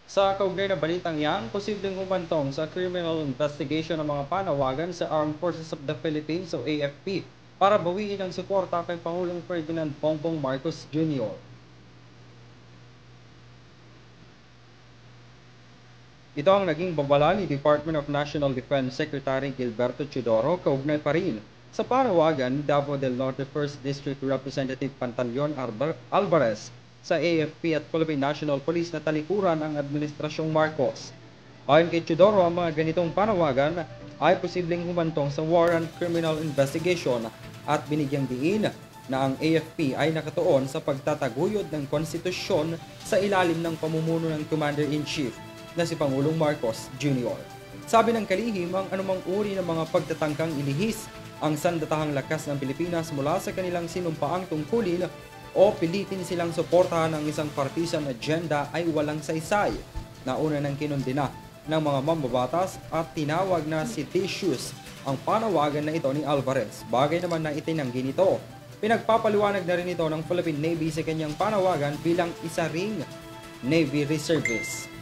Sa kaugnay na balitang yan, posibleng humantong sa criminal investigation ng mga panawagan sa Armed Forces of the Philippines o AFP para bawiin ang suporta kay Pangulong Ferdinand Bongbong Marcos Jr. Ito ang naging babala ni Department of National Defense Secretary Gilberto Chodoro kaugnay pa rin sa panawagan ni Davao del Norte 1st District Representative Pantaleon Alvarez sa AFP at Philippine National Police na talikuran ang Administrasyong Marcos. Ayon kay Chodoro, ang mga ganitong panawagan ay posibleng humantong sa war and criminal investigation at binigyang diin na ang AFP ay nakatuon sa pagtataguyod ng konstitusyon sa ilalim ng pamumuno ng Commander-in-Chief na si Pangulong Marcos Jr. Sabi ng kalihim, ang anumang uri ng mga pagtatangkang ilihis ang sandatahang lakas ng Pilipinas mula sa kanilang sinumpaang tungkulin o pilitin silang suportahan ng isang partisan agenda ay walang saysay. Nauna ng kinundina ng mga mambabatas at tinawag na seditious ang panawagan na ito ni Alvarez. Bagay naman na itinanggi nito. Pinagpapaliwanag na rin ito ng Philippine Navy sa kanyang panawagan bilang isa ring Navy reservist.